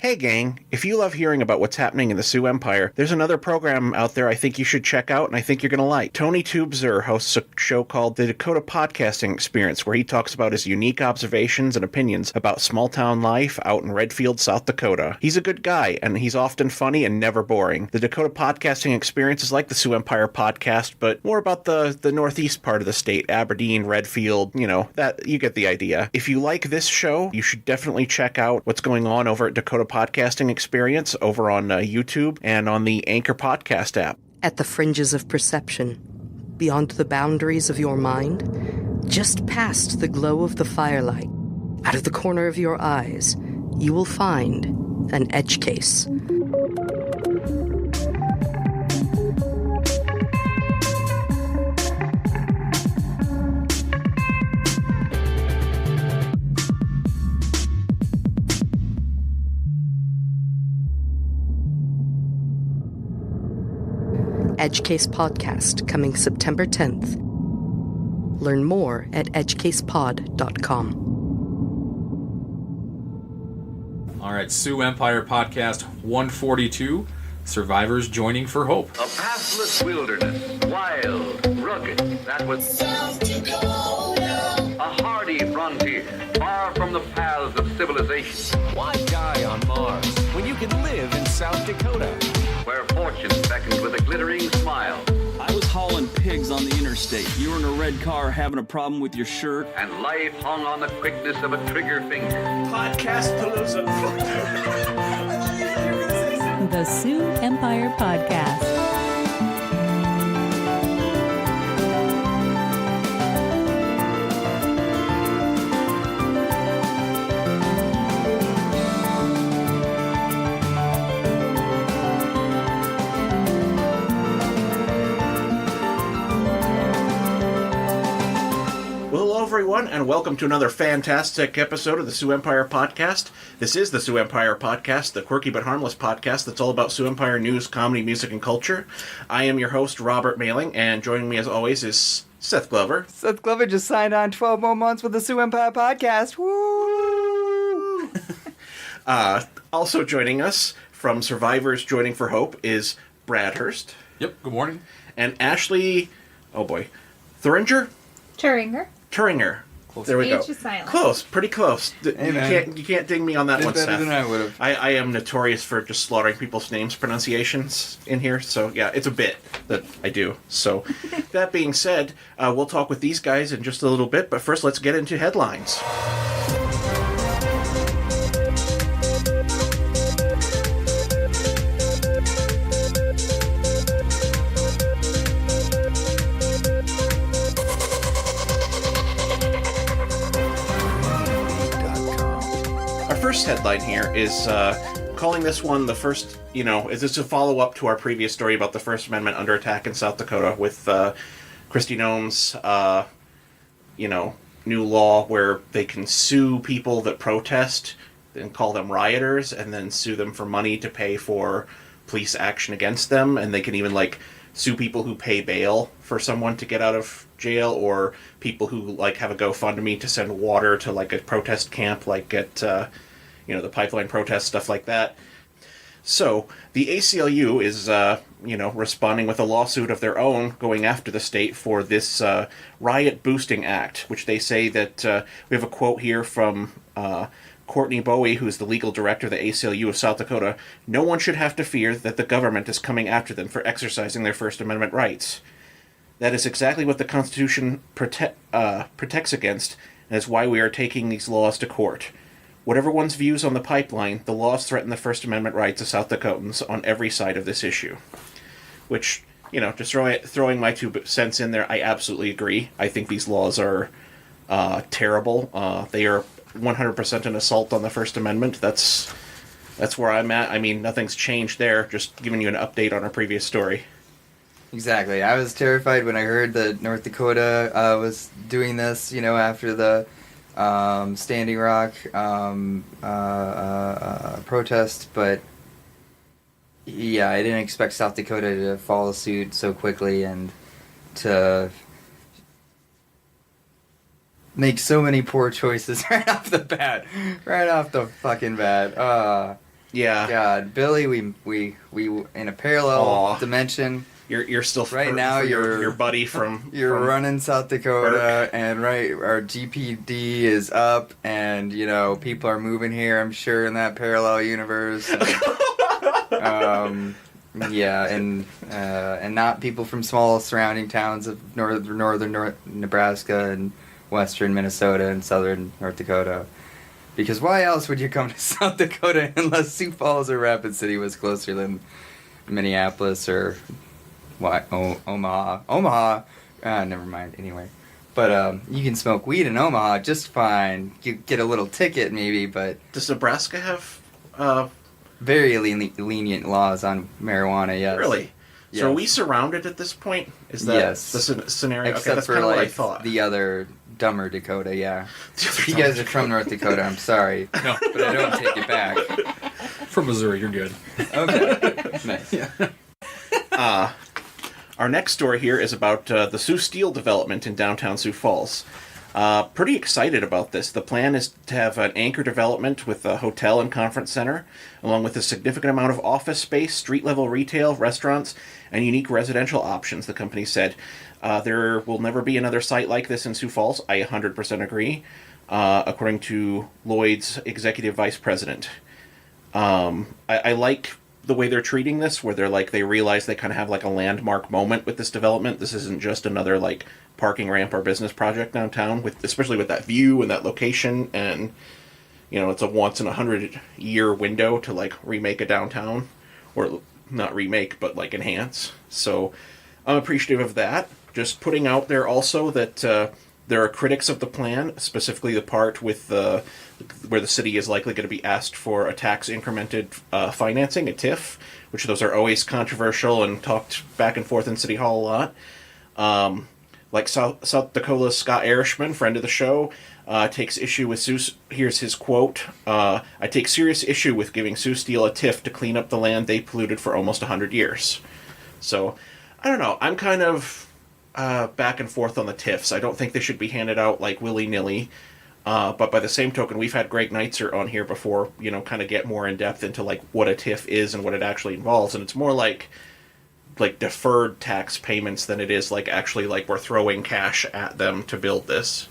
Hey gang, if you love hearing about what's happening in the Sioux Empire, there's another program out there I think you should check out and I think you're going to like. Tony Tubzer hosts a show called The Dakota Podcasting Experience, where he talks about his unique observations and opinions about small-town life out in Redfield, South Dakota. He's a good guy, and he's often funny and never boring. The Dakota Podcasting Experience is like the Sioux Empire Podcast, but more about the northeast part of the state, Aberdeen, Redfield, that you get the idea. If you like this show, you should definitely check out what's going on over at Dakota Podcasting Experience over on YouTube and on the Anchor Podcast app. At the fringes of perception, beyond the boundaries of your mind, just past the glow of the firelight, out of the corner of your eyes, you will find an edge case. Edge Case Podcast, coming September 10th. Learn more at edgecasepod.com. All right, Sioux Empire Podcast 142, Survivors Joining for Hope. A pathless wilderness, wild, rugged, that was South Dakota. A hardy frontier, far from the paths of civilization. Why die on Mars when you can live in South Dakota? Where fortune beckons with a glittering smile. I was hauling pigs on the interstate. You were in a red car having a problem with your shirt. And life hung on the quickness of a trigger finger. Podcast Palooza. The Sioux Empire Podcast. Everyone, and welcome to another fantastic episode of the Sioux Empire Podcast. This is the Sioux Empire Podcast, the quirky but harmless podcast that's all about Sioux Empire news, comedy, music, and culture. I am your host, Robert Mailing, and joining me as always is Seth Glover. Seth Glover just signed on 12 more months with the Sioux Empire Podcast. Woo! Also joining us from Survivors Joining for Hope is Brad Hearst. Yep, good morning. And Ashley, Thuringer? Thuringer. Close. There we go. Silent. Close, pretty close. You can't ding me on that one, Better Seth. than I would have. I am notorious for just slaughtering people's names pronunciations in here, so yeah, it's a bit that I do. So, that being said, we'll talk with these guys in just a little bit, but first let's get into headlines. First headline here is calling this one the first, is this a follow-up to our previous story about the First Amendment under attack in South Dakota with Kristi Noem's, new law where they can sue people that protest and call them rioters and then sue them for money to pay for police action against them, and they can even, sue people who pay bail for someone to get out of jail, or people who, have a GoFundMe to send water to, a protest camp, at... the pipeline protests, stuff like that. So, the ACLU is, responding with a lawsuit of their own going after the state for this Riot Boosting Act, which they say that, we have a quote here from Courtney Bowie, who's the legal director of the ACLU of South Dakota. "No one should have to fear that the government is coming after them for exercising their First Amendment rights. That is exactly what the Constitution protects against, and is why we are taking these laws to court. Whatever one's views on the pipeline, the laws threaten the First Amendment rights of South Dakotans on every side of this issue." Which, just throwing my 2 cents in there, I absolutely agree. I think these laws are terrible. They are 100% an assault on the First Amendment. That's where I'm at. I mean, nothing's changed there, just giving you an update on our previous story. Exactly. I was terrified when I heard that North Dakota was doing this, after the Standing Rock protest, but yeah, I didn't expect South Dakota to follow suit so quickly and to make so many poor choices right off the bat. Right off the fucking bat. Yeah. God, Billy, we in a parallel dimension. You're still right now. Your buddy from you're running South Dakota, and our GPD is up, and people are moving here. I'm sure in that parallel universe. Yeah, and not people from small surrounding towns of northern Nebraska and western Minnesota and southern North Dakota. Because why else would you come to South Dakota unless Sioux Falls or Rapid City was closer than Minneapolis or Omaha? Omaha, never mind. Anyway, but you can smoke weed in Omaha just fine. You get a little ticket maybe, but does Nebraska have very lenient laws on marijuana? Yes. Really? Yes. So are we surrounded at this point? Is that the scenario? Except okay, that's for kind of what I thought. The other dumber Dakota, yeah. You guys are from North Dakota, I'm sorry. No. But I don't take it back. From Missouri, you're good. Okay. Nice. Yeah. Our next story here is about the Sioux Steel development in downtown Sioux Falls. Pretty excited about this. The plan is to have an anchor development with a hotel and conference center, along with a significant amount of office space, street-level retail, restaurants, and unique residential options, the company said. There will never be another site like this in Sioux Falls. I 100% agree, according to Lloyd's executive vice president. I like the way they're treating this, where they realize they kind of have like a landmark moment with this development. This isn't just another like parking ramp or business project downtown, especially with that view and that location, and it's a once in 100-year window to like remake a downtown, or not remake but like enhance. So I'm appreciative of that. Just putting out there also that there are critics of the plan, specifically the part with where the city is likely going to be asked for a tax incremented financing, a TIF, which those are always controversial and talked back and forth in City Hall a lot. Like South Dakota's Scott Erishman, friend of the show, takes issue with Sioux. Here's his quote: "I take serious issue with giving Sioux Steel a TIF to clean up the land they polluted for almost 100 years." So, I don't know. I'm kind of back and forth on the TIFs. I don't think they should be handed out like willy-nilly. But by the same token, we've had Greg Neitzer on here before, kind of get more in depth into like what a TIF is and what it actually involves, and it's more like deferred tax payments than it is like actually like we're throwing cash at them to build this,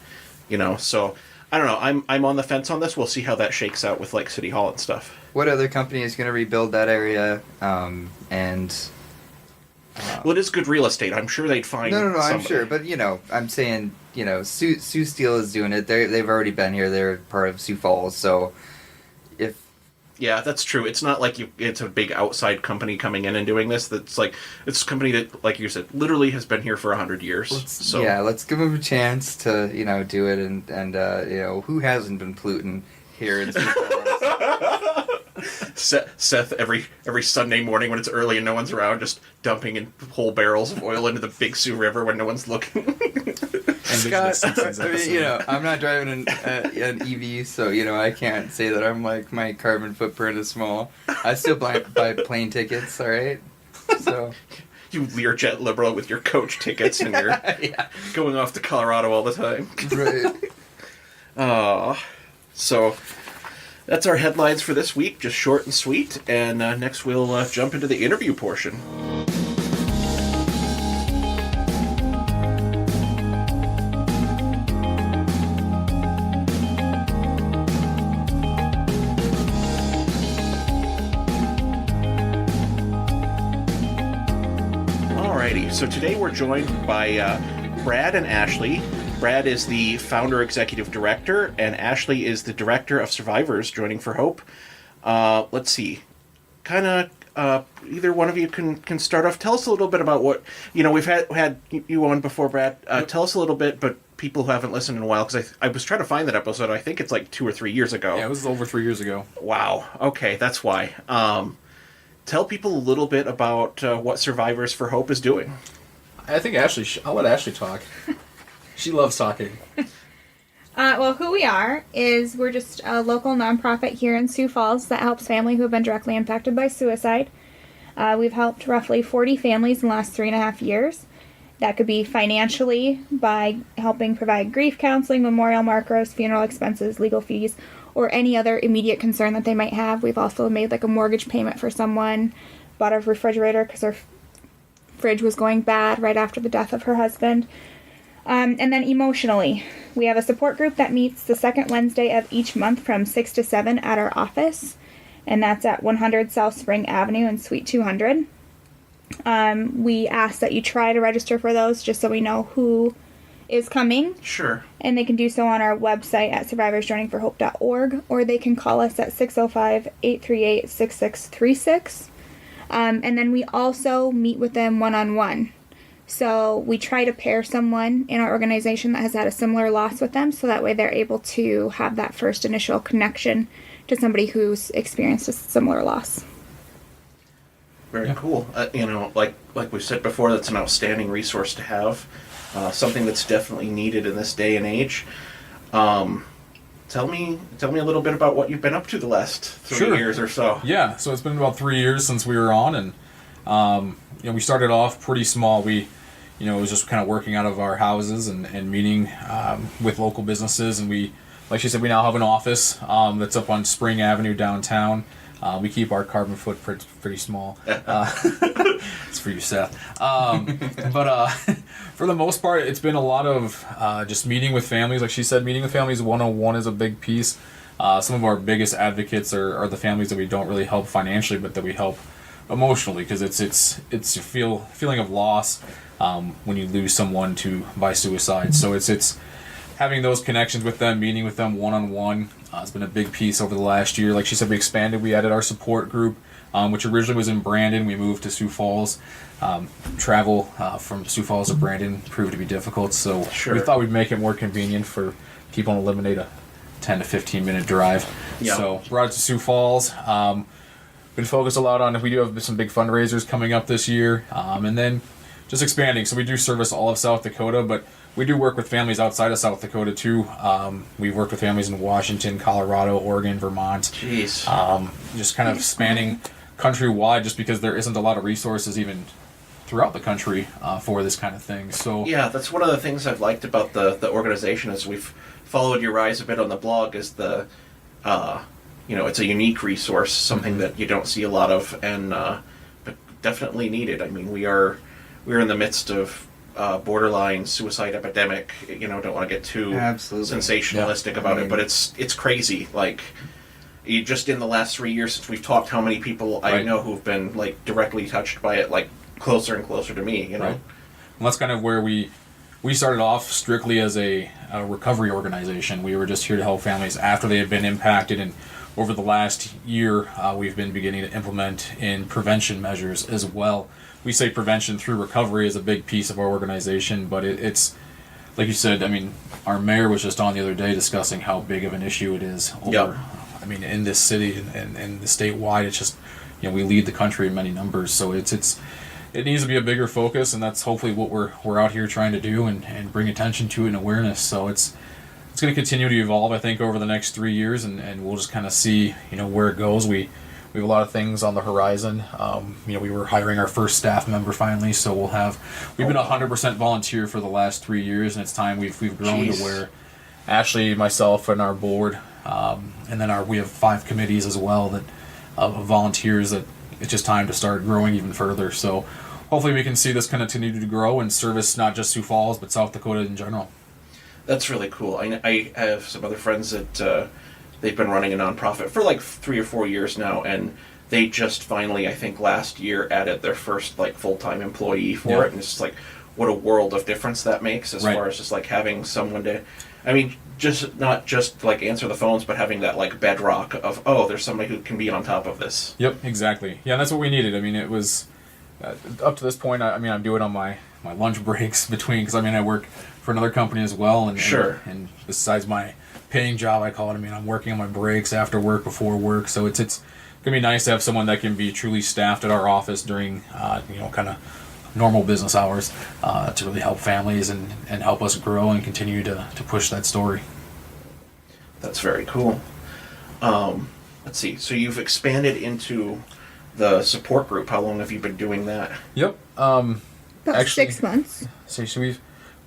So I don't know. I'm on the fence on this. We'll see how that shakes out with like City Hall and stuff. What other company is going to rebuild that area? Well, it is good real estate. I'm sure they'd find. No, somebody. I'm sure, but I'm saying, Sioux Steel is doing it. They've already been here. They're part of Sioux Falls, so if. Yeah, that's true. It's not like it's a big outside company coming in and doing this. That's like it's a company that, like you said, literally has been here for 100 years. Let's give them a chance to do it, and who hasn't been polluting here in Sioux Falls? Seth every Sunday morning when it's early and no one's around, just dumping in whole barrels of oil into the Big Sioux River when no one's looking. Scott, I'm not driving an EV, so I can't say that I'm like my carbon footprint is small. I still buy plane tickets, all right. So you Learjet liberal with your coach tickets and you're going off to Colorado all the time, right? So. That's our headlines for this week, just short and sweet. And next we'll jump into the interview portion. Alrighty, so today we're joined by Brad and Ashley. Brad is the founder executive director, and Ashley is the director of Survivors, joining for Hope. Let's see. Kind of, either one of you can start off. Tell us a little bit about what, we've had you on before, Brad. Tell us a little bit, but people who haven't listened in a while, because I was trying to find that episode. I think it's like 2 or 3 years ago. Yeah, it was over 3 years ago. Wow. Okay, that's why. Tell people a little bit about what Survivors for Hope is doing. I think I'll let Ashley talk. She loves talking. Well, who we are is we're just a local nonprofit here in Sioux Falls that helps families who have been directly impacted by suicide. We've helped roughly 40 families in the last 3.5 years. That could be financially by helping provide grief counseling, memorial markers, funeral expenses, legal fees, or any other immediate concern that they might have. We've also made like a mortgage payment for someone, bought a refrigerator because her fridge was going bad right after the death of her husband. And then emotionally, we have a support group that meets the second Wednesday of each month from 6 to 7 at our office, and that's at 100 South Spring Avenue in Suite 200. We ask that you try to register for those just so we know who is coming. Sure. And they can do so on our website at survivorsjourneyforhope.org, or they can call us at 605-838-6636. And then we also meet with them one-on-one. So we try to pair someone in our organization that has had a similar loss with them, so that way they're able to have that first initial connection to somebody who's experienced a similar loss. Very cool. Like we said before, that's an outstanding resource to have. Something that's definitely needed in this day and age. Tell me a little bit about what you've been up to the last 3 years or so. Yeah, so it's been about 3 years since we were on, and we started off pretty small. We, it was just kind of working out of our houses and meeting with local businesses, and we, like she said, we now have an office that's up on Spring Avenue downtown. We keep our carbon footprint pretty small. It's for you, Seth. But for the most part, it's been a lot of just meeting with families. Like she said, meeting with families 101 is a big piece. Some of our biggest advocates are the families that we don't really help financially, but that we help emotionally, because it's a feeling of loss when you lose someone by suicide. So it's having those connections with them, meeting with them one-on-one. It's been a big piece over the last year. Like she said, we expanded. We added our support group, which originally was in Brandon. We moved to Sioux Falls. Travel from Sioux Falls to Brandon proved to be difficult, so we thought we'd make it more convenient for people to eliminate a 10 to 15 minute drive. Yeah. So brought it to Sioux Falls. Been focused a lot on, we do have some big fundraisers coming up this year, and then just expanding. So we do service all of South Dakota, but we do work with families outside of South Dakota too. We've worked with families in Washington, Colorado, Oregon, Vermont. Jeez. Just kind of spanning countrywide, just because there isn't a lot of resources even throughout the country for this kind of thing. So yeah, that's one of the things I've liked about the organization, is we've followed your rise a bit on the blog, is it's a unique resource, something that you don't see a lot of, and but definitely needed. I mean, we're in the midst of borderline suicide epidemic. Don't want to get too sensationalistic about it, but it's crazy. Like, you just in the last 3 years since we've talked, how many people I know who've been like directly touched by it, like closer and closer to me. Right. And that's kind of where we started off strictly as a recovery organization. We were just here to help families after they had been impacted, and over the last year, we've been beginning to implement in prevention measures as well. We say prevention through recovery is a big piece of our organization, but it's like you said. I mean, our mayor was just on the other day discussing how big of an issue it is over. I mean, in this city and the statewide, it's just we lead the country in many numbers. So it needs to be a bigger focus, and that's hopefully what we're out here trying to do and bring attention to it and awareness. So it's going to continue to evolve, I think, over the next 3 years, and we'll just kind of see where it goes. We have a lot of things on the horizon. We were hiring our first staff member finally, so we've been 100% volunteer for the last 3 years, and it's time we've grown to where Ashley, myself, and our board, and then we have 5 committees as well of volunteers that it's just time to start growing even further. So hopefully we can see this continue to grow and service not just Sioux Falls, but South Dakota in general. That's really cool. I have some other friends that they've been running a nonprofit for like 3 or 4 years now, and they just finally, I think last year, added their first like full-time employee for it, and it's just like, what a world of difference that makes as far as just like having someone to, I mean, just not just like answer the phones, but having that like bedrock of, there's somebody who can be on top of this. Yep, exactly. Yeah, that's what we needed. I mean, it was up to this point. I'm doing on my lunch breaks between, because I work for another company as well, and and besides my paying job, I call it. I'm working on my breaks, after work, before work. So it's gonna be nice to have someone that can be truly staffed at our office during kind of normal business hours to really help families and help us grow and continue to push that story. That's very cool. Let's see. So you've expanded into the support group. How long have you been doing that? Yep. About 6 months. So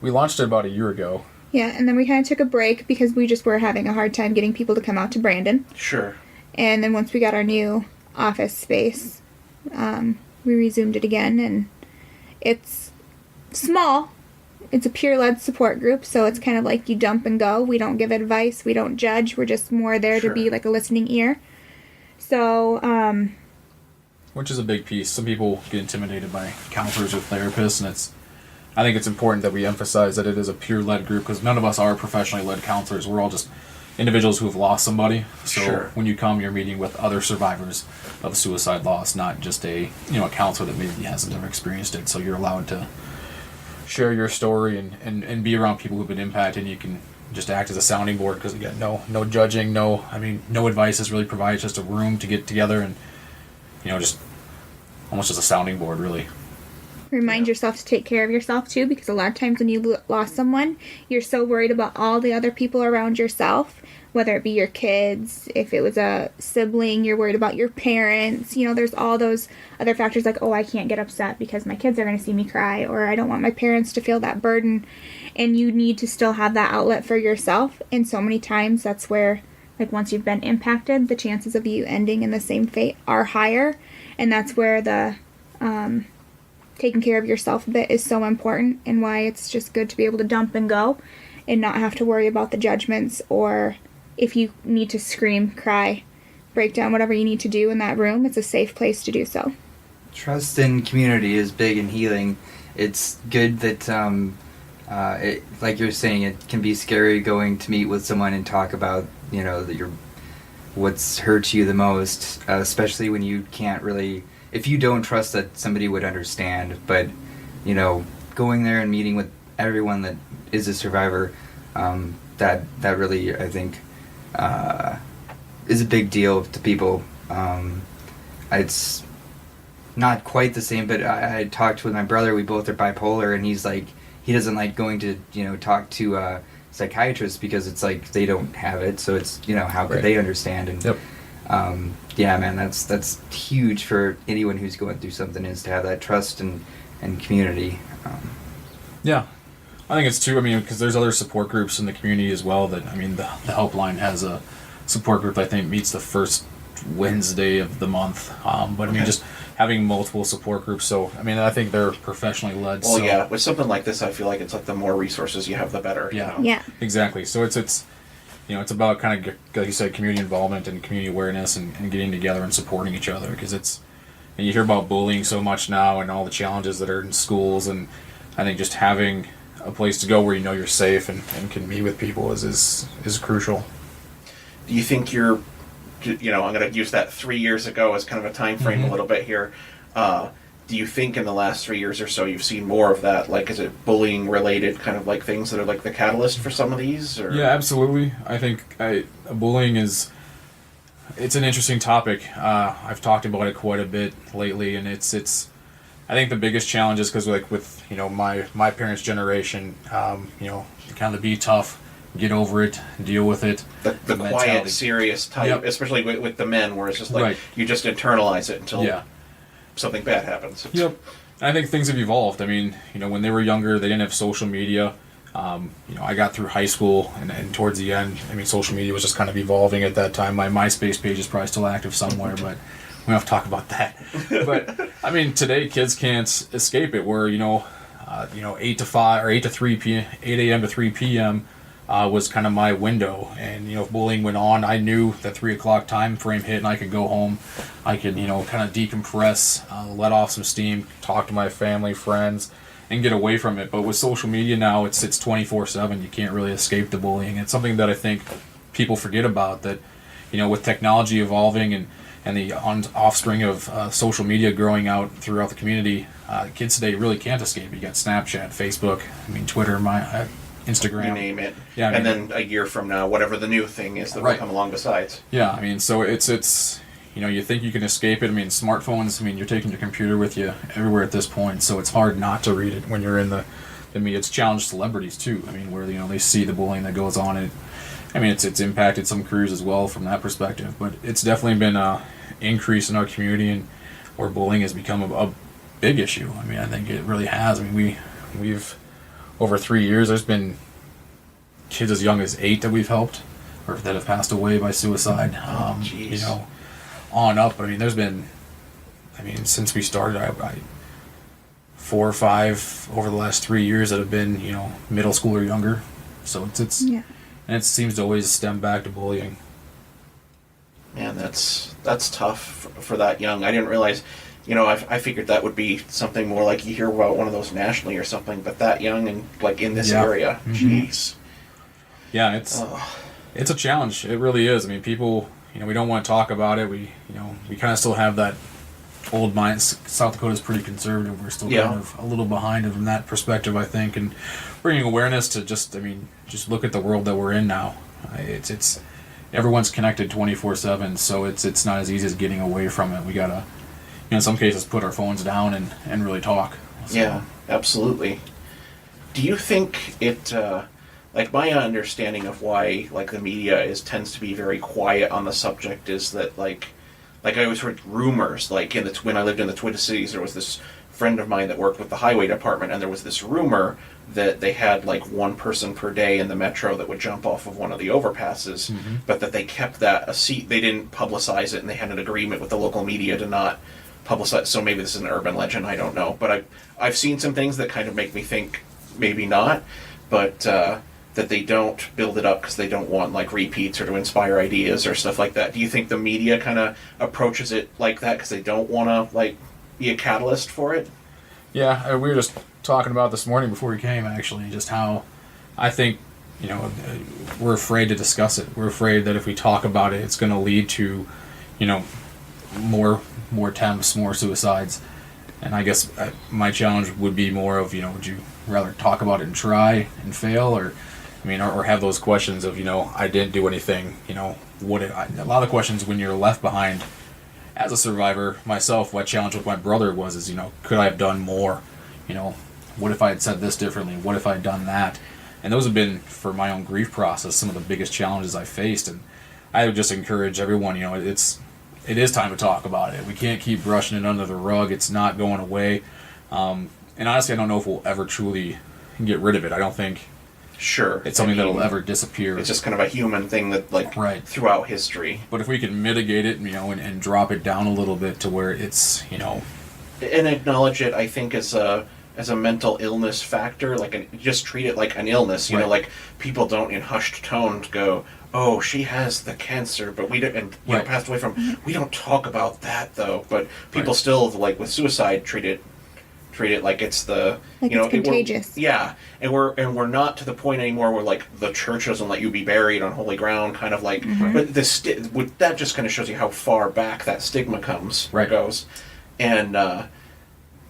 we launched it about a year ago. Yeah, and then we kind of took a break because we just were having a hard time getting people to come out to Brandon. Sure. And then once we got our new office space, we resumed it again, and it's small. It's a peer-led support group, so it's kind of like you dump and go. We don't give advice. We don't judge. We're just more there to be like a listening ear. So, which is a big piece. Some people get intimidated by counselors or therapists, and I think it's important that we emphasize that it is a peer-led group, because none of us are professionally led counselors. We're all just individuals who have lost somebody. So when you come, you're meeting with other survivors of suicide loss, not just a counselor that maybe hasn't ever experienced it. So you're allowed to share your story and be around people who've been impacted, and you can just act as a sounding board, because again, no judging, no advice is really provided, just a room to get together and just almost as a sounding board, really. Remind yourself to take care of yourself too, because a lot of times when you lost someone, you're so worried about all the other people around yourself, whether it be your kids, if it was a sibling, you're worried about your parents. There's all those other factors like, oh, I can't get upset because my kids are going to see me cry, or I don't want my parents to feel that burden. And you need to still have that outlet for yourself. And so many times that's where, like, once you've been impacted, the chances of you ending in the same fate are higher. And that's where the taking care of yourself a bit is so important, and why it's just good to be able to dump and go and not have to worry about the judgments, or if you need to scream, cry, break down, whatever you need to do in that room, it's a safe place to do so. Trust in community is big in healing. It's good that, like you're saying, it can be scary going to meet with someone and talk about, what's hurt you the most, especially when you can't really, if you don't trust that somebody would understand. But, going there and meeting with everyone that is a survivor, that really, I think, is a big deal to people. It's not quite the same, but I talked with my brother. We both are bipolar, and he's like, he doesn't like going to, talk to a psychiatrist, because it's like they don't have it, so it's, how could they understand? And yep. Yeah, man, that's huge for anyone who's going through something, is to have that trust and community. Yeah, I think it's too. Because there's other support groups in the community as well. That the helpline has a support group that I think meets the first Wednesday of the month. But just having multiple support groups. So I think they're professionally led. Well, yeah, with something like this, I feel like it's like the more resources you have, the better. Yeah, yeah, exactly. So it's it's about kind of, like you said, community involvement and community awareness, and getting together and supporting each other, because and you hear about bullying so much now and all the challenges that are in schools, and I think just having a place to go where you're safe and can meet with people is crucial. Do you think I'm going to use that 3 years ago as kind of a time frame a little bit here. Do you think in the last 3 years or so you've seen more of that? Like, is it bullying related kind of like things that are like the catalyst for some of these? Or? Yeah, absolutely. I think bullying it's an interesting topic. I've talked about it quite a bit lately, and it's I think the biggest challenge is because, like, with my parents' generation, kind of be tough, get over it, deal with it. The quiet, serious type, especially with the men, where it's just like you just internalize it until something bad happens. Yep. And I think things have evolved. When they were younger, they didn't have social media. I got through high school, and towards the end, social media was just kind of evolving at that time. My MySpace page is probably still active somewhere, but we don't have to talk about that. But today kids can't escape it. Where 8 to 5 or 8 to 3 p.m. 8 a.m. to 3 p.m. Was kind of my window, and if bullying went on, I knew that 3 o'clock time frame hit, and I could go home. I could kind of decompress, let off some steam, talk to my family, friends, and get away from it. But with social media now, it's 24/7. You can't really escape the bullying. It's something that I think people forget about, that with technology evolving and the offspring of social media growing out throughout the community, kids today really can't escape. You got Snapchat, Facebook, Twitter, Instagram. You name it. Yeah, and then a year from now, whatever the new thing is that will come along besides. Yeah, so it's you think you can escape it. Smartphones, you're taking your computer with you everywhere at this point, so it's hard not to read it when you're in the media. It's challenged celebrities too. Where they see the bullying that goes on, and it's impacted some careers as well from that perspective. But it's definitely been an increase in our community, and where bullying has become a big issue. I think it really has. We've over 3 years, there's been kids as young as 8 that we've helped, or that have passed away by suicide. You know, on up. I mean, there's been, since we started, I 4 or 5 over the last 3 years that have been, you know, middle school or younger. So it's and it seems to always stem back to bullying. Man, that's tough for that young. I didn't realize, you know, I figured that would be something more like you hear about one of those nationally or something, but that young and like in this area, jeez. Yeah, it's a challenge. It really is. I mean, people, you know, we don't want to talk about it. We kind of still have that old mind. South Dakota's pretty conservative. We're still kind of a little behind from that perspective, I think, and bringing awareness to just look at the world that we're in now. It's everyone's connected 24/7, so it's not as easy as getting away from it. We gotta, in some cases, put our phones down and really talk. So. Yeah, absolutely. Do you think it? Like my understanding of why like the media tends to be very quiet on the subject is that like I always heard rumors like when I lived in the Twin Cities, there was this friend of mine that worked with the highway department, and there was this rumor that they had like one person per day in the metro that would jump off of one of the overpasses, but that they kept that a seat. They didn't publicize it, and they had an agreement with the local media to not publicize. So maybe this is an urban legend. I don't know, but I've seen some things that kind of make me think maybe not, but. That they don't build it up because they don't want like repeats or to inspire ideas or stuff like that. Do you think the media kind of approaches it like that because they don't want to like be a catalyst for it? Yeah, we were just talking about this morning before we came, actually, just how I think, you know, we're afraid to discuss it. We're afraid that if we talk about it, it's going to lead to, you know, more attempts, more suicides. And I guess my challenge would be more of, you know, would you rather talk about it and try and fail, or have those questions of, you know, I didn't do anything, you know, a lot of the questions when you're left behind as a survivor, myself, what challenge with my brother was, you know, could I have done more? You know, what if I had said this differently? What if I had done that? And those have been, for my own grief process, some of the biggest challenges I faced. And I would just encourage everyone, you know, it is time to talk about it. We can't keep brushing it under the rug. It's not going away. And honestly, I don't know if we'll ever truly get rid of it. I don't think it's something that'll ever disappear. It's just kind of a human thing that, like, throughout history. But if we can mitigate it, you know, and drop it down a little bit to where it's, you know... And acknowledge it, I think, as a mental illness factor, like, just treat it like an illness. You know, like, people don't, in hushed tones, go, oh, she has the cancer, but we don't, and, you know, passed away from... We don't talk about that, though. But people still, like, with suicide, treat it like it's the like, you know, it's contagious. And we're not to the point anymore where like the church doesn't let you be buried on holy ground, kind of like. But that just kind of shows you how far back that stigma goes, and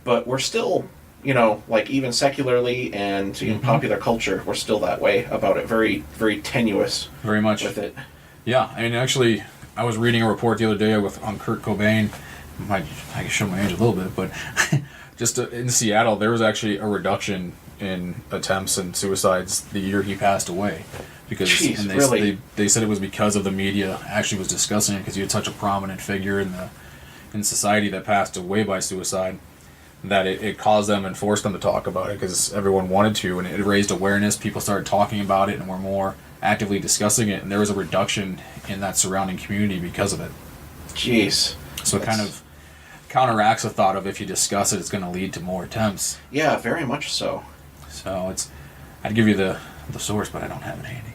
but we're still, you know, like even secularly and in popular culture, we're still that way about it. Very, very tenuous. Very much with it. Yeah, I mean, actually, I was reading a report the other day on Kurt Cobain. I can show my age a little bit, but. Just in Seattle, there was actually a reduction in attempts and suicides the year he passed away, because they said it was because of the media actually was discussing it, because he had such a prominent figure in society that passed away by suicide, that it caused them and forced them to talk about it because everyone wanted to, and it raised awareness. People started talking about it and were more actively discussing it, and there was a reduction in that surrounding community because of it. Jeez. So it kind of counteracts the thought of if you discuss it, it's going to lead to more attempts. Yeah, very much so. So I'd give you the source, but I don't have it handy.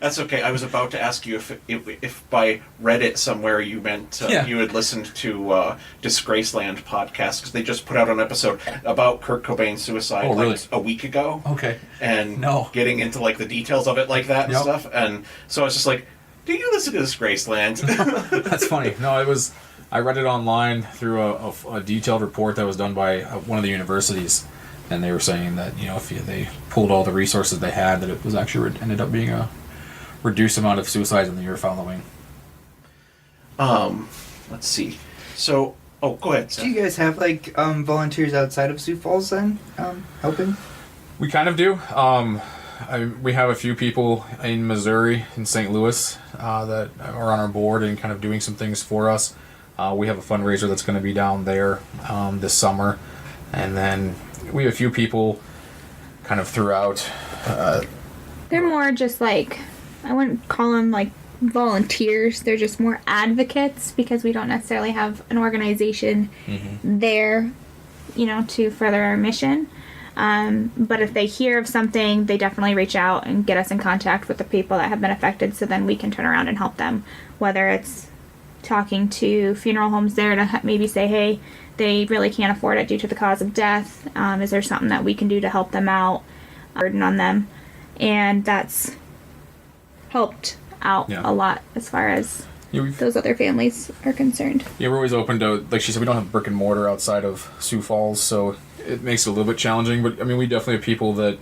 That's okay. I was about to ask you if by Reddit somewhere you meant you had listened to Disgraceland podcast, because they just put out an episode about Kurt Cobain's suicide like a week ago. Okay. And getting into like the details of it like that and stuff. And so I was just like, do you listen to Disgraceland? That's funny. No, I read it online through a detailed report that was done by one of the universities, and they were saying that, you know, if they pulled all the resources they had, that it was actually ended up being a reduced amount of suicides in the year following. Let's see. So, go ahead, Seth. Do you guys have like volunteers outside of Sioux Falls then helping? We kind of do. We have a few people in Missouri, in St. Louis, that are on our board and kind of doing some things for us. We have a fundraiser that's going to be down there this summer. And then we have a few people kind of throughout They're more just like, I wouldn't call them like volunteers. They're just more advocates because we don't necessarily have an organization there, to further our mission. But if they hear of something, they definitely reach out and get us in contact with the people that have been affected, so then we can turn around and help them. Whether it's talking to funeral homes there to maybe say, hey, they really can't afford it due to the cause of death. Is there something that we can do to help them out? Burden on them. And that's helped out a lot as far as those other families are concerned. Yeah, we're always open to, like she said, we don't have brick and mortar outside of Sioux Falls, so it makes it a little bit challenging. But I mean, we definitely have people that,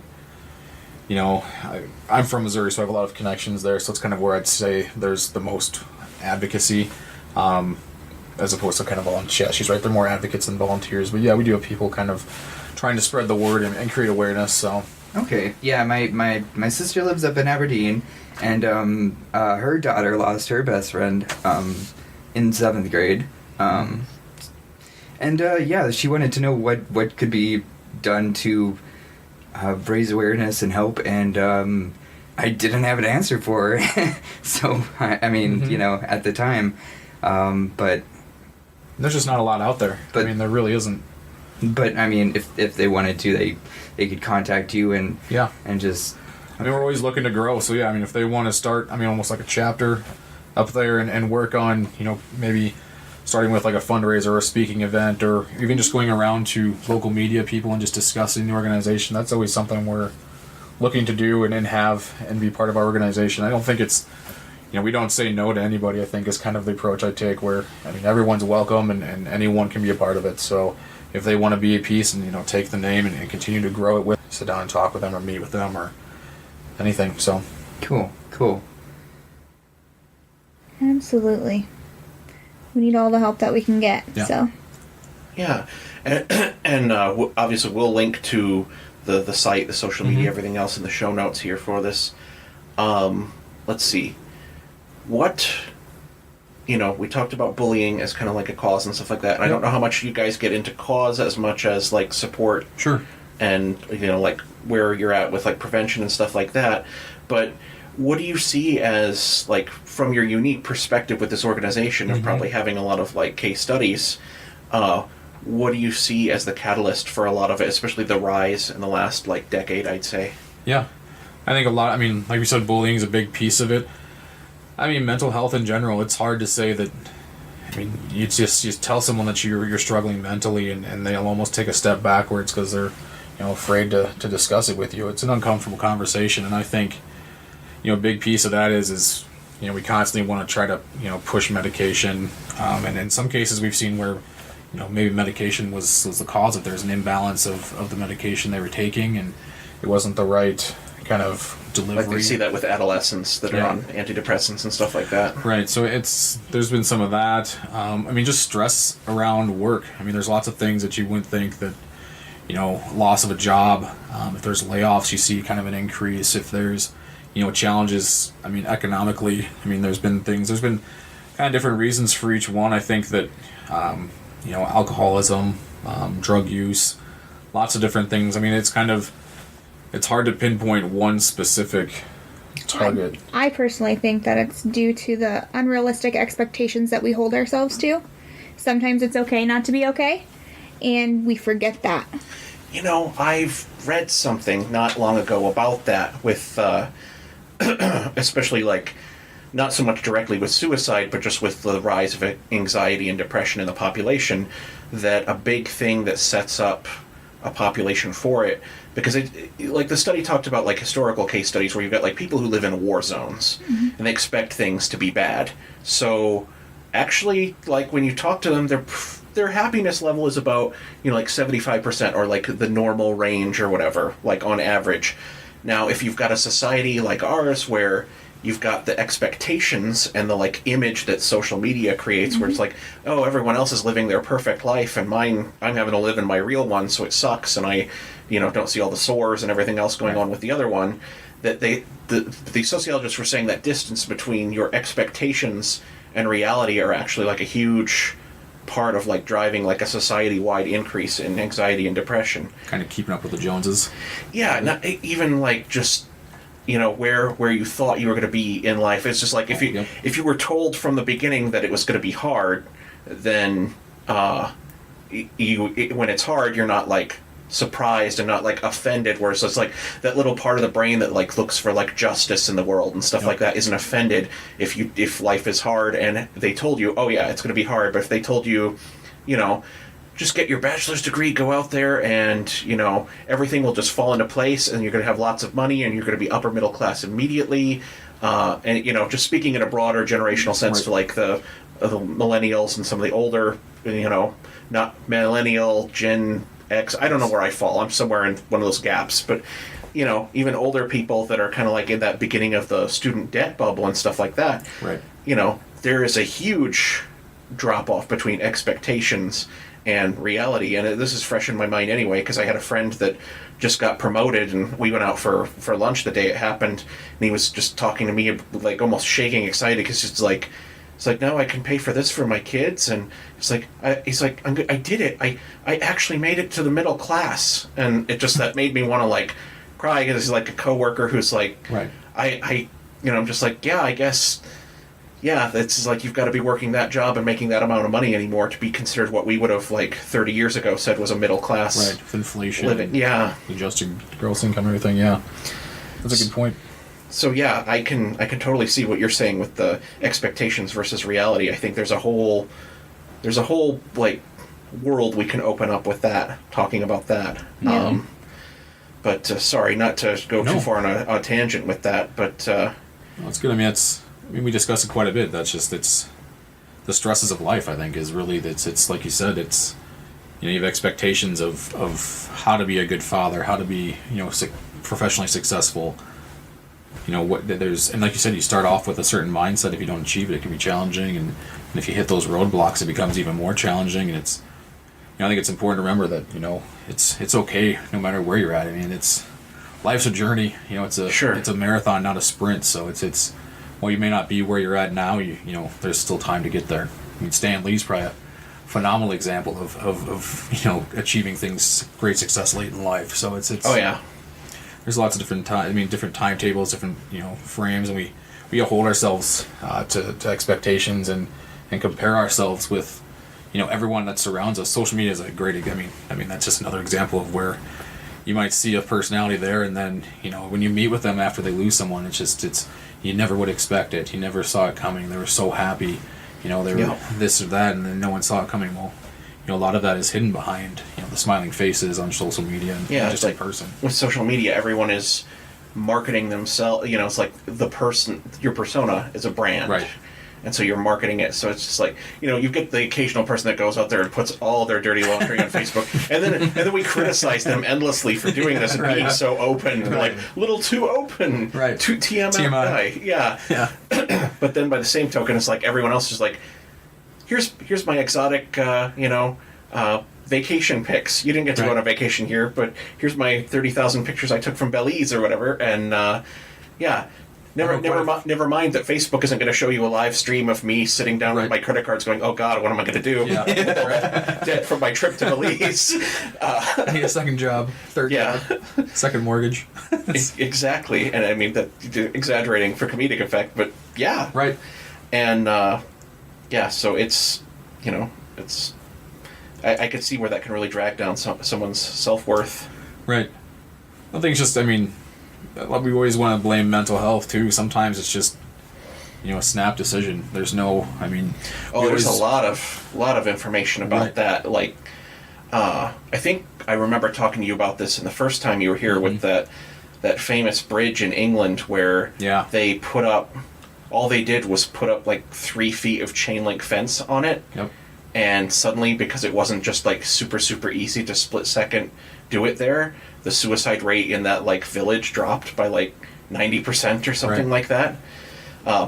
I'm from Missouri, so I have a lot of connections there. So it's kind of where I'd say there's the most advocacy, as opposed to kind of volunteers. Yeah, she's right. They're more advocates than volunteers. But yeah, we do have people kind of trying to spread the word and create awareness. So. Okay. Yeah, my sister lives up in Aberdeen, and her daughter lost her best friend in 7th grade. She wanted to know what could be done to raise awareness and help, and I didn't have an answer for her. So, I mean, at the time, but... There's just not a lot out there. But, I mean, there really isn't. But, I mean, if they wanted to, they could contact you and just... I mean, we're always looking to grow, so yeah, I mean, if they want to start, I mean, almost like a chapter up there and work on, maybe starting with like a fundraiser or a speaking event, or even just going around to local media people and just discussing the organization, that's always something we're looking to do and have and be part of our organization. I don't think it's, we don't say no to anybody, I think is kind of the approach I take, where, I mean, everyone's welcome and anyone can be a part of it. So if they want to be a piece and, take the name and continue to grow it with, sit down and talk with them or meet with them or anything, so. Cool. Absolutely. We need all the help that we can get, so. Yeah, and obviously we'll link to the site, the social media, everything else in the show notes here for this. Let's see. We talked about bullying as kind of like a cause and stuff like that, and I don't know how much you guys get into cause as much as, like, support. Sure. And, like, where you're at with, like, prevention and stuff like that. But what do you see as, like, from your unique perspective with this organization of probably having a lot of, like, case studies, what do you see as the catalyst for a lot of it, especially the rise in the last, like, decade, I'd say? Yeah. I think like we said, bullying is a big piece of it. I mean, mental health in general, it's hard to say that, I mean, you tell someone that you're struggling mentally and they'll almost take a step backwards because they're, afraid to discuss it with you. It's an uncomfortable conversation, and I think, a big piece of that is we constantly want to try to, push medication, and in some cases we've seen where, maybe medication was the cause, if there's an imbalance of the medication they were taking and it wasn't the right kind of delivery. Like we see that with adolescents that are on antidepressants and stuff like that. Right, so there's been some of that. I mean, just stress around work. I mean, there's lots of things that you wouldn't think that, loss of a job, if there's layoffs, you see kind of an increase. If there's, challenges, I mean, economically, I mean, there's been kind of different reasons for each one. I think that, alcoholism, drug use, lots of different things. I mean, it's hard to pinpoint one specific target. I personally think that it's due to the unrealistic expectations that we hold ourselves to. Sometimes it's okay not to be okay, and we forget that. I've read something not long ago about that with, especially, like, not so much directly with suicide, but just with the rise of anxiety and depression in the population, that a big thing that sets up a population for it, because like the study talked about, like, historical case studies where you've got, like, people who live in war zones and they expect things to be bad. So actually, like, when you talk to them, their happiness level is about, like 75%, or like the normal range or whatever, like on average. Now, if you've got a society like ours where you've got the expectations and the, like, image that social media creates, where it's like, oh, everyone else is living their perfect life and mine, I'm having to live in my real one, so it sucks, and I, don't see all the sores and everything else going on with the other one, that the sociologists were saying that distance between your expectations and reality are actually, like, a huge part of, like, driving, like, a society-wide increase in anxiety and depression. Kind of keeping up with the Joneses. Yeah, not even, like, just where you thought you were going to be in life. It's just like if you were told from the beginning that it was going to be hard, then when it's hard, you're not like surprised and not like offended, whereas it's like that little part of the brain that like looks for like justice in the world and stuff like that isn't offended if life is hard and they told you, oh yeah, it's going to be hard. But if they told you, just get your bachelor's degree, go out there, and everything will just fall into place, and you're going to have lots of money, and you're going to be upper middle class immediately, and just speaking in a broader generational sense to like the millennials and some of the older, not millennial, Gen X, I don't know where I fall. I'm somewhere in one of those gaps. But, even older people that are kind of like in that beginning of the student debt bubble and stuff like that. Right. There is a huge drop-off between expectations and reality. And this is fresh in my mind anyway, because I had a friend that just got promoted, and we went out for lunch the day it happened, and he was just talking to me, like almost shaking excited, because it's like, now I can pay for this for my kids, and I did it. I actually made it to the middle class, and it just that made me want to like cry, because he's like a coworker who's like, right. I'm just like, yeah, I guess, yeah, it's like you've got to be working that job and making that amount of money anymore to be considered what we would have like 30 years ago said was a middle class, right? With inflation, living, yeah, adjusted gross income, and everything, yeah. That's a good point. So yeah, I can totally see what you're saying with the expectations versus reality. I think there's a whole like world we can open up with that, talking about that. Yeah. But sorry, not to go too far on a tangent with that, but it's good. I mean, we discuss it quite a bit. It's the stresses of life. I think is really it's like you said. It's you have expectations of how to be a good father, how to be professionally successful. And like you said, you start off with a certain mindset. If you don't achieve it, it can be challenging, and if you hit those roadblocks, it becomes even more challenging. And it's, I think it's important to remember that it's okay no matter where you're at. I mean, life's a journey. It's a marathon, not a sprint. So it's while you may not be where you're at now, there's still time to get there. I mean, Stan Lee's probably a phenomenal example of achieving great success late in life. So it's oh yeah. There's lots of different different timetables, different frames, and we hold ourselves to expectations and compare ourselves with everyone that surrounds us. Social media is a great. I mean that's just another example of where you might see a personality there, and then when you meet with them after they lose someone, it's you never would expect it. You never saw it coming. They were so happy, they were this or that, and then no one saw it coming. Well, a lot of that is hidden behind the smiling faces on social media and just like, a person. With social media, everyone is marketing themselves. It's like your persona is a brand, right? And so you're marketing it. So it's just like you get the occasional person that goes out there and puts all their dirty laundry on Facebook, and then we criticize them endlessly for doing this and being so open, like little too open, right? Too TMI. Yeah. But then by the same token, it's like everyone else is like, Here's my exotic, vacation pics. You didn't get to go on a vacation here, but here's my 30,000 pictures I took from Belize or whatever. And never mind that Facebook isn't going to show you a live stream of me sitting down with my credit cards, going, "Oh God, what am I going to do?" Yeah. Dead from my trip to Belize. I need a second job, third job, second mortgage. Exactly, and I mean that exaggerating for comedic effect, but yeah, right, and. So it's, I could see where that can really drag down someone's self-worth. Right. I think it's just, we always want to blame mental health too. Sometimes it's just, a snap decision. There's no, there's a lot of information about that. Like, I think I remember talking to you about this in the first time you were here with that famous bridge in England where they put up. All they did was put up like 3 feet of chain link fence on it. Yep. And suddenly, because it wasn't just like super, super easy to split second do it there, the suicide rate in that like village dropped by like 90% or something like that.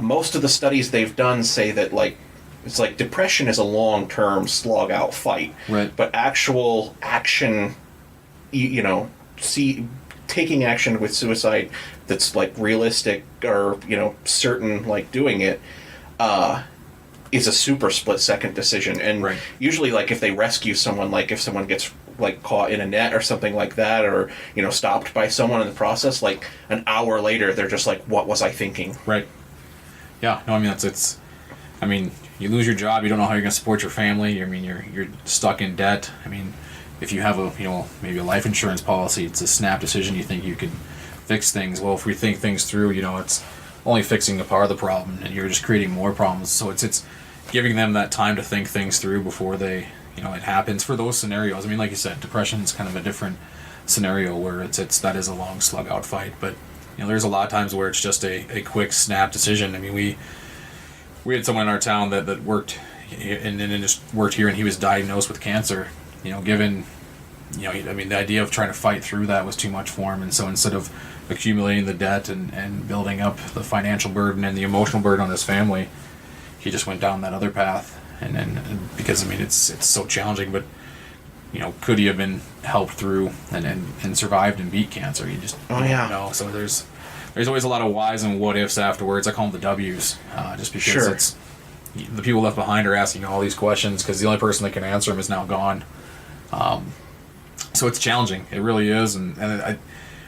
Most of the studies they've done say that like, it's like depression is a long-term slog out fight. Right. But actual action, taking action with suicide that's like realistic or certain, like doing it is a super split second decision. And usually like if they rescue someone, like if someone gets like caught in a net or something like that, or stopped by someone in the process, like an hour later they're just like, what was I thinking? Right. Yeah. No, I mean it's. I mean, you lose your job, you don't know how you're going to support your family. I mean, you're stuck in debt. I mean, if you have maybe a life insurance policy, it's a snap decision. You think you can fix things. Well, if we think things through, it's only fixing a part of the problem, and you're just creating more problems. So it's giving them that time to think things through before it happens for those scenarios. I mean, like you said, depression is kind of a different scenario where that is a long slug out fight. But there's a lot of times where it's just a quick snap decision. I mean, we had someone in our town that worked and just worked here, and he was diagnosed with cancer. Given I mean, the idea of trying to fight through that was too much for him, and so instead of accumulating the debt and building up the financial burden and the emotional burden on his family, he just went down that other path. And because I mean it's so challenging, but could he have been helped through and survived and beat cancer? You just don't know. So there's always a lot of whys and what ifs afterwards. I call them the W's, just because it's the people left behind are asking all these questions because the only person that can answer them is now gone. So it's challenging. It really is, and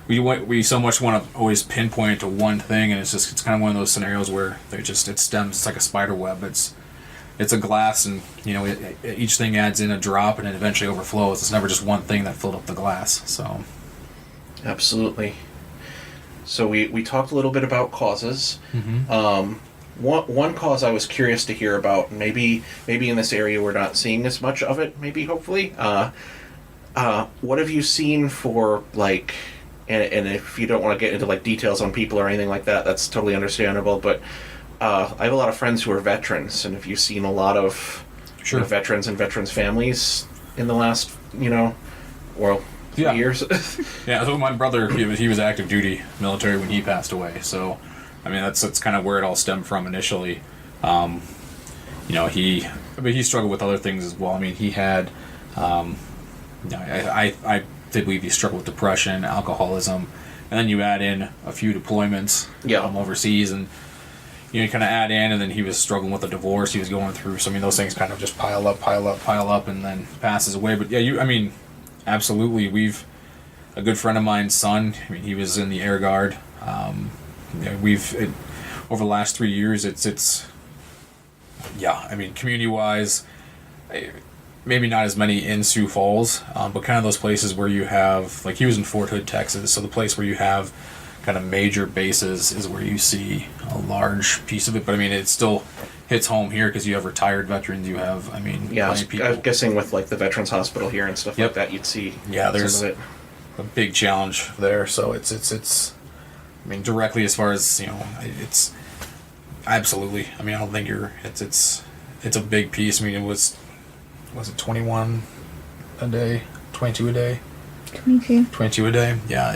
we so much want to always pinpoint it to one thing, and it's kind of one of those scenarios where it stems. It's like a spider web. It's a glass, and each thing adds in a drop, and it eventually overflows. It's never just one thing that filled up the glass. So absolutely. So we talked a little bit about causes. Mm-hmm. One cause I was curious to hear about, maybe in this area we're not seeing as much of it, maybe hopefully. What have you seen for, like, and if you don't want to get into like details on people or anything like that, that's totally understandable, but I have a lot of friends who are veterans, and have you seen a lot of veterans and veterans families in the last, years? Yeah, so my brother, he was active duty military when he passed away, so I mean that's kind of where it all stemmed from initially. He struggled with other things as well. I mean, he had I did believe he struggled with depression, alcoholism, and then you add in a few deployments overseas, and you kind of add in, and then he was struggling with a divorce he was going through. So I mean, those things kind of just pile up, and then passes away. But yeah, absolutely. A good friend of mine's son, I mean, he was in the Air Guard. Over the last 3 years, community-wise, maybe not as many in Sioux Falls, but kind of those places where you have, like he was in Fort Hood, Texas, so the place where you have kind of major bases is where you see a large piece of it. But I mean, it still hits home here because you have retired veterans, you have, plenty of people. I'm guessing with like the Veterans Hospital here and stuff like that, you'd see there's some of it. A big challenge there. So it's directly as far as, it's absolutely, I don't think it's a big piece. I mean, was it 21 a day, 22 a day? 22 a day. Yeah,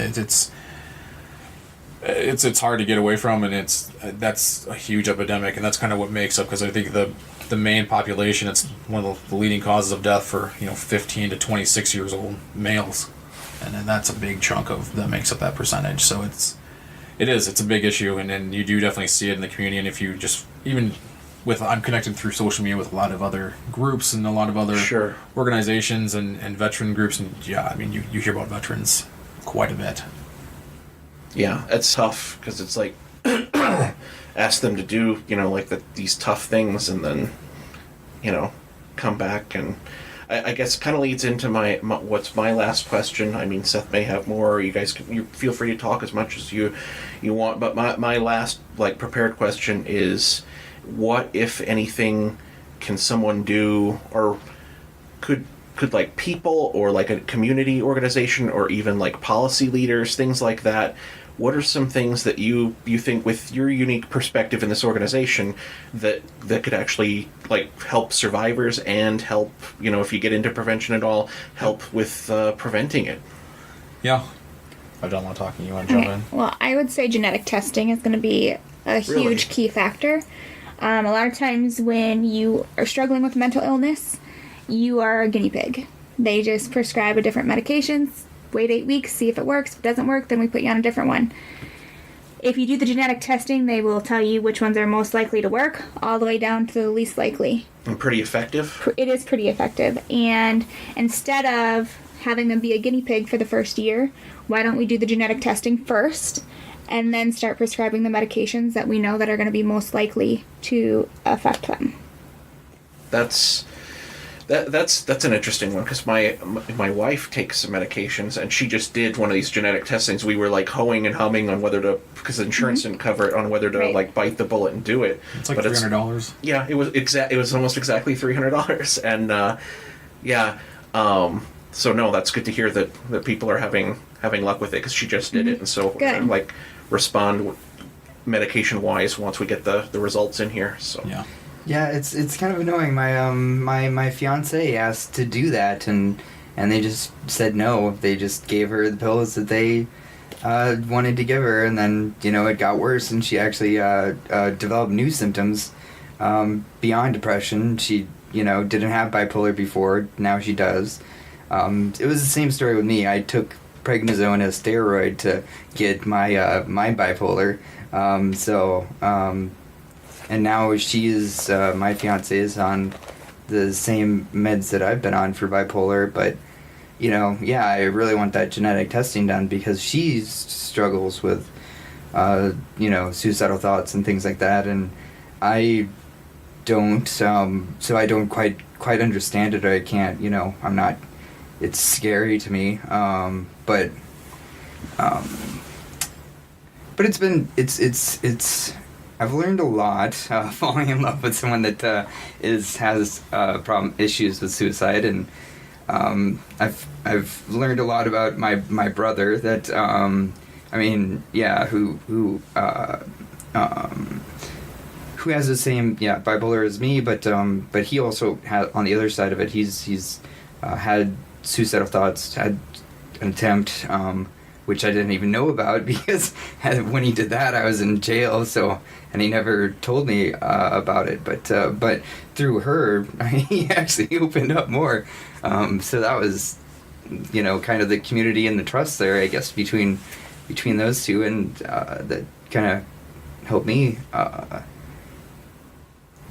it's hard to get away from, and that's a huge epidemic, and that's kind of what makes up, because I think the main population, it's one of the leading causes of death for 15 to 26 years old males, and then that's a big chunk that makes up that percentage. So it's a big issue, and then you do definitely see it in the community. And if you just I'm connected through social media with a lot of other groups and a lot of other organizations and veteran groups, and you hear about veterans quite a bit. Yeah, it's tough because it's like ask them to do these tough things, and then come back, and I guess kind of leads into my what's my last question. I mean, Seth may have more. You guys you feel free to talk as much as you want, but my last prepared question is, what, if anything, can someone do, or could like people or like a community organization or even like policy leaders, things like that, what are some things that you think, with your unique perspective in this organization, that could actually help survivors and help, if you get into prevention at all, help with preventing it? Yeah. I've done a lot of talking. You want to jump in? Well, I would say genetic testing is going to be a huge key factor. A lot of times when you are struggling with mental illness, you are a guinea pig. They just prescribe a different medications, wait 8 weeks, see if it works. If it doesn't work, then we put you on a different one. If you do the genetic testing, they will tell you which ones are most likely to work, all the way down to the least likely. And pretty effective? It is pretty effective. And instead of having them be a guinea pig for the first year, why don't we do the genetic testing first and then start prescribing the medications that we know that are going to be most likely to affect them? That's an interesting one, because my wife takes some medications, and she just did one of these genetic testings. We were like hoeing and humming on whether to, because insurance didn't cover it, on whether to like bite the bullet and do it. It's like $300. Yeah, it was almost exactly $300, and so no, that's good to hear that people are having luck with it, because she just did it, and so we're gonna, like, respond medication wise once we get the results in here. So yeah, it's kind of annoying. My fiance asked to do that, and they just said no. They just gave her the pills that they wanted to give her, and then it got worse, and she actually developed new symptoms beyond depression. She didn't have bipolar before, now she does. It was the same story with me. I took prednisone as steroid to get my my bipolar. And now she is, my fiance is on the same meds that I've been on for bipolar, but, I really want that genetic testing done, because she struggles with, suicidal thoughts and things like that, and I don't, so I don't quite understand it, or I can't, I'm not, it's scary to me, but it's I've learned a lot falling in love with someone that has issues with suicide, and I've learned a lot about my brother that who has the same bipolar as me, but he also has, on the other side of it, he's had suicidal thoughts, had an attempt, which I didn't even know about, because when he did that, I was in jail. And he never told me about it. But through her, he actually opened up more. So that was, kind of the community and the trust there, I guess, between those two, and that kind of helped me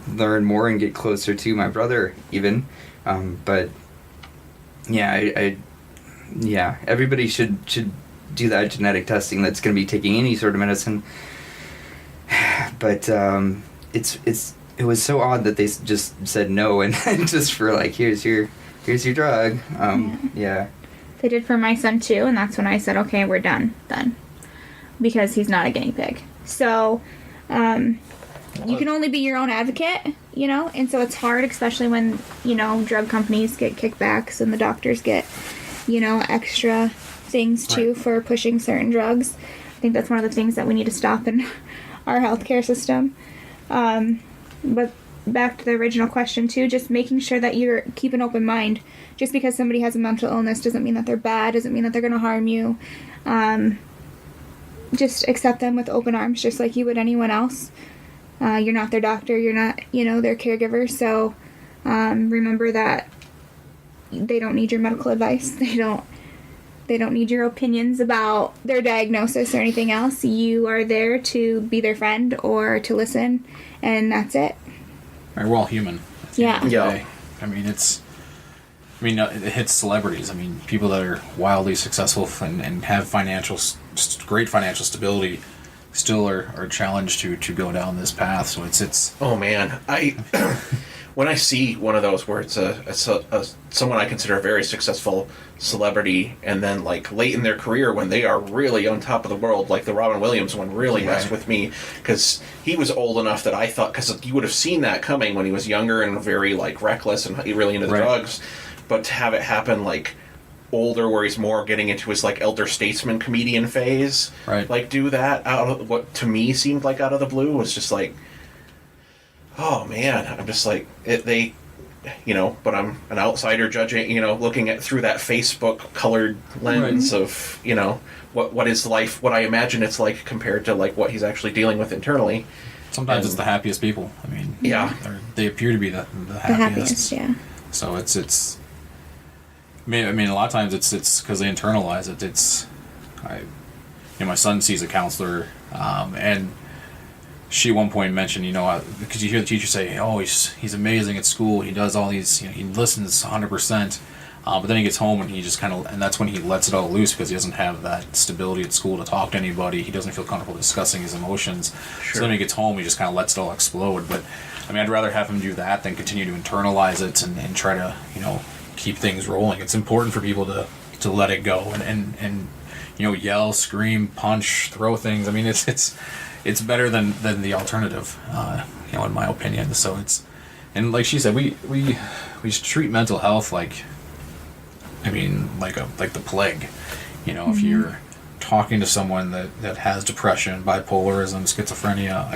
learn more and get closer to my brother, even. But yeah, everybody should do that genetic testing that's going to be taking any sort of medicine. But it was so odd that they just said no, and just for like, here's your drug. They did for my son too, and that's when I said, okay, we're done then, because he's not a guinea pig. So you can only be your own advocate, and so it's hard, especially when drug companies get kickbacks and the doctors get extra things too for pushing certain drugs. I think that's one of the things that we need to stop in our healthcare system. But back to the original question too, just making sure that you keep an open mind. Just because somebody has a mental illness doesn't mean that they're bad, doesn't mean that they're going to harm you. Just accept them with open arms, just like you would anyone else. You're not their doctor, you're not, their caregiver, so remember that they don't need your medical advice. They don't need your opinions about their diagnosis or anything else. You are there to be their friend or to listen, and that's it. Right, we're all human. Yeah. It hits celebrities. People that are wildly successful and have great financial stability still are challenged to go down this path. So it's. Oh man, when I see one of those where it's someone I consider a very successful celebrity, and then like late in their career when they are really on top of the world, like the Robin Williams one really messed with me, because he was old enough that I thought, because you would have seen that coming when he was younger and very like reckless and really into the drugs, but to have it happen like older, where he's more getting into his like elder statesman comedian phase, like do that out of what to me seemed like out of the blue, was just like, oh man, I'm just like but I'm an outsider judging, looking at through that Facebook colored lens of, what is life, what I imagine it's like compared to like what he's actually dealing with internally. Sometimes it's the happiest people. They appear to be the happiest. Yeah. So it's. A lot of times it's because they internalize it. My son sees a counselor, and she at one point mentioned, because you hear the teacher say, oh, he's amazing at school, he does all these, he listens 100%, But then he gets home and he just and that's when he lets it all loose because he doesn't have that stability at school to talk to anybody. He doesn't feel comfortable discussing his emotions. Sure. So then when he gets home, he just kind of lets it all explode. But I mean, I'd rather have him do that than continue to internalize it and try to, keep things rolling. It's important for people to let it go and yell, scream, punch, throw things. I mean, it's better than the alternative, in my opinion. So and like she said, we treat mental health like the plague. If you're talking to someone that has depression, bipolarism, schizophrenia,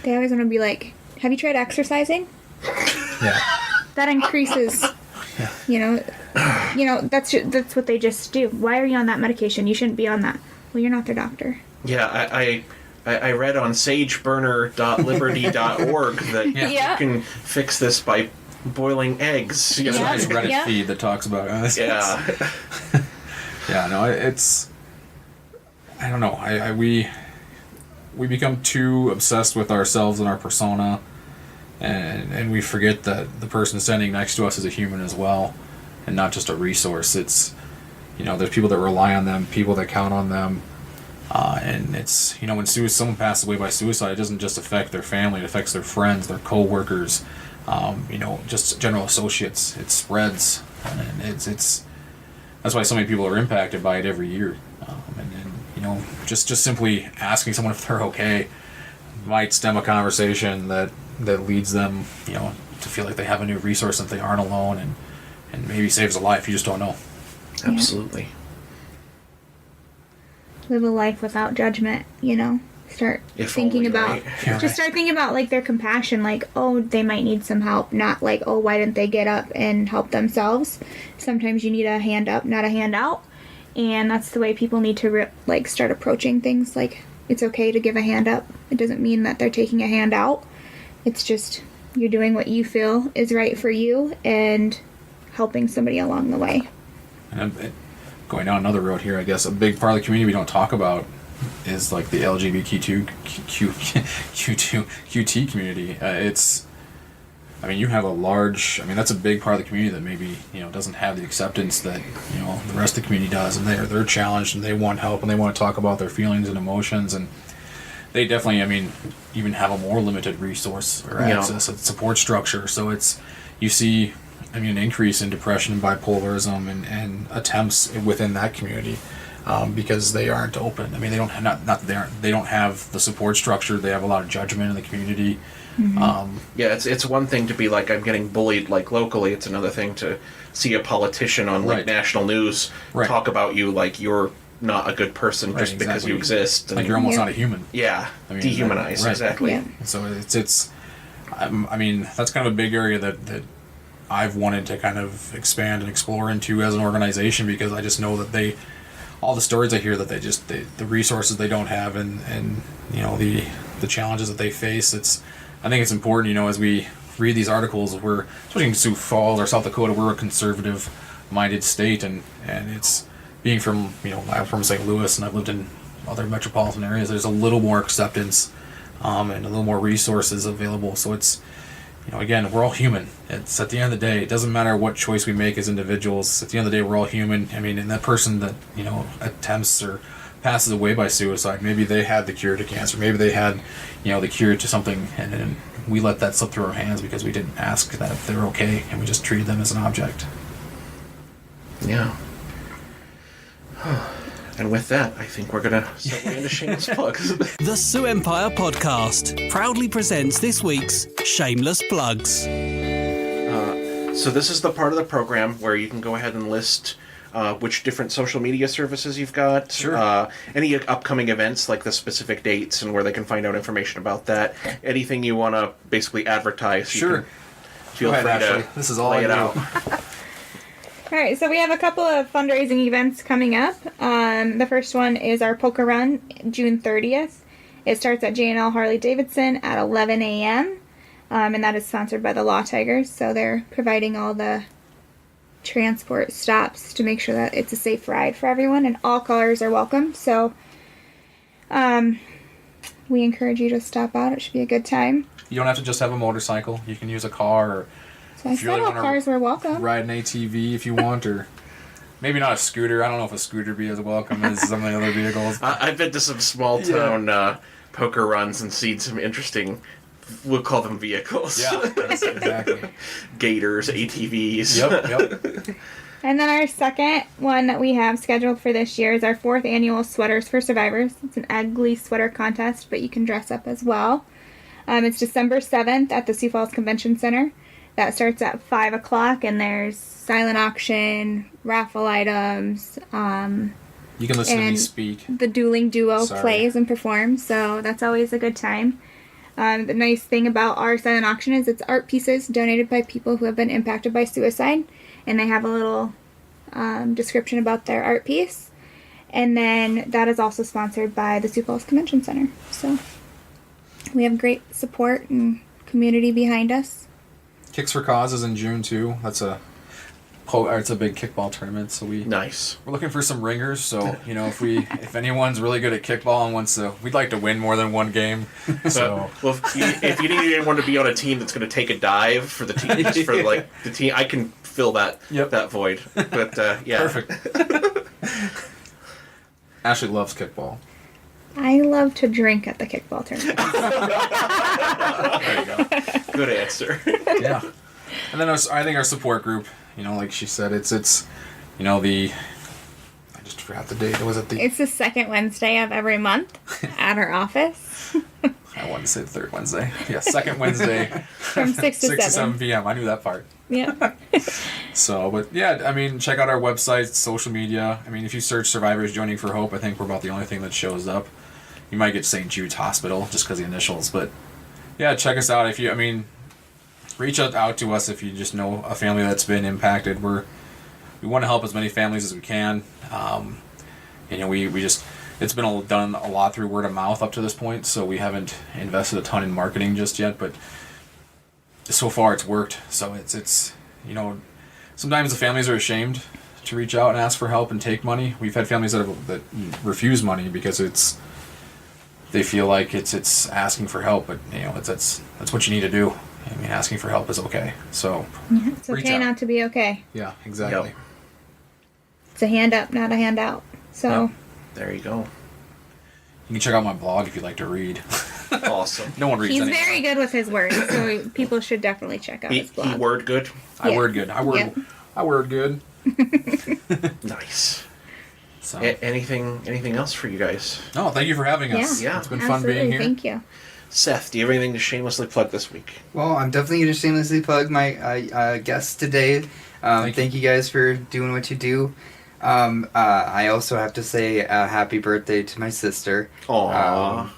they always want to be like, have you tried exercising? Yeah. That increases, that's what they just do. Why are you on that medication? You shouldn't be on that. Well, you're not their doctor. Yeah, I read on sageburner.liberty.org that you can fix this by boiling eggs. There's a Reddit feed that talks about it. Yeah. Yeah, no, it's... I don't know. We become too obsessed with ourselves and our persona, and we forget that the person standing next to us is a human as well, and not just a resource. It's, there's people that rely on them, people that count on them, and it's, when someone passes away by suicide, it doesn't just affect their family, it affects their friends, their co-workers, just general associates. It spreads, and it's that's why so many people are impacted by it every year. Just simply asking someone if they're okay might stem a conversation that leads them, to feel like they have a new resource, that they aren't alone, and maybe saves a life. You just don't know. Absolutely. Live a life without judgment, Start thinking about like their compassion, like, oh, they might need some help, not like, oh, why didn't they get up and help themselves? Sometimes you need a hand up, not a hand out, and that's the way people need to start approaching things. Like, it's okay to give a hand up. It doesn't mean that they're taking a hand out. It's just you're doing what you feel is right for you and helping somebody along the way. And going down another road here, I guess a big part of the community we don't talk about is like the LGBTQ2QT community. You have a large, that's a big part of the community that maybe, doesn't have the acceptance that, the rest of the community does, and they're challenged and they want help and they want to talk about their feelings and emotions, and they definitely, even have a more limited resource or access and support structure. So you see, an increase in depression and bipolarism and attempts within that community. Because they aren't open. They don't have, they don't have the support structure. They have a lot of judgment in the community. Mm-hmm. It's one thing to be like, I'm getting bullied locally. It's another thing to see a politician on national news talk about you like you're not a good person just because you exist. Like you're almost not a human. Yeah, dehumanized, exactly. Yeah. So it's that's kind of a big area that I've wanted to kind of expand and explore into as an organization, because I just know that all the stories I hear that the resources they don't have and the challenges that they face, I think it's important, as we read these articles, especially in Sioux Falls or South Dakota, we're a conservative minded state, and it's being from, I'm from St. Louis and I've lived in other metropolitan areas, there's a little more acceptance and a little more resources available. So it's, again, we're all human. It's at the end of the day, it doesn't matter what choice we make as individuals. At the end of the day, we're all human. And that person that, attempts or passes away by suicide, maybe they had the cure to cancer. Maybe they had, the cure to something, and then we let that slip through our hands because we didn't ask that if they were okay, and we just treated them as an object. Yeah. And with that, I think we're going to segue into shameless plugs. The Sioux Empire Podcast proudly presents this week's Shameless Plugs. So this is the part of the program where you can go ahead and list which different social media services you've got. Sure. Any upcoming events, like the specific dates and where they can find out information about that. Anything you want to basically advertise. Sure. Feel free to this is all lay it out. All right, so we have a couple of fundraising events coming up. The first one is our Polka Run, June 30th. It starts at J&L Harley-Davidson at 11 a.m., and that is sponsored by the Law Tigers, so they're providing all the transport stops to make sure that it's a safe ride for everyone, and all callers are welcome. So we encourage you to stop out. It should be a good time. You don't have to just have a motorcycle. You can use a car or So I said all cars were welcome. Ride an ATV if you want, or maybe not a scooter. I don't know if a scooter would be as welcome as some of the other vehicles. I've been to some small town poker runs and seen some interesting, we'll call them vehicles. Yeah, exactly. Gators, ATVs. Yep. And then our second one that we have scheduled for this year is our 4th annual Sweaters for Survivors. It's an ugly sweater contest, but you can dress up as well. It's December 7th at the Sioux Falls Convention Center. That starts at 5 o'clock, and there's silent auction, raffle items. You can listen to me speak. The dueling duo plays and performs, so that's always a good time. The nice thing about our silent auction is it's art pieces donated by people who have been impacted by suicide, and they have a little description about their art piece. And then that is also sponsored by the Sioux Falls Convention Center. So we have great support and community behind us. Kicks for Cause is in June too. It's a big kickball tournament, so we're looking for some ringers. So if anyone's really good at kickball and wants to, we'd like to win more than one game. So well, if you need anyone to be on a team that's going to take a dive for the team, just for like the team, I can fill that void. But yeah, perfect. Ashley loves kickball. I love to drink at the kickball tournament. There you go. Good answer. Yeah. And then I think our support group, like she said, it's I just forgot the date. Was it It's the second Wednesday of every month at our office. I wanted to say the third Wednesday. Yeah, second Wednesday. From 6 to 7 p.m. I knew that part. Yeah. So, but yeah, check out our website, social media. if you search Survivors Joining for Hope, I think we're about the only thing that shows up. You might get St. Jude's Hospital just because of the initials, but yeah, check us out. If you, reach out to us if you just know a family that's been impacted. We want to help as many families as we can. It's been done a lot through word of mouth up to this point, so we haven't invested a ton in marketing just yet, but so far it's worked. So it's sometimes the families are ashamed to reach out and ask for help and take money. We've had families that refuse money because they feel like it's asking for help, but that's what you need to do. Asking for help is okay. So it's okay not to be okay. Yeah, exactly. Yep. It's a hand up, not a handout. So there you go. You can check out my blog if you'd like to read. Awesome. No one reads He's anymore. very good with his words, so people should definitely check out his blog. He word good? I word good. I word good. Nice. So. Anything else for you guys? No, thank you for having us. Yeah. It's been fun being here. Thank you. Seth, do you have anything to shamelessly plug this week? Well, I'm definitely going to shamelessly plug my guest today. Thank you guys for doing what you do. I also have to say happy birthday to my sister. Aww.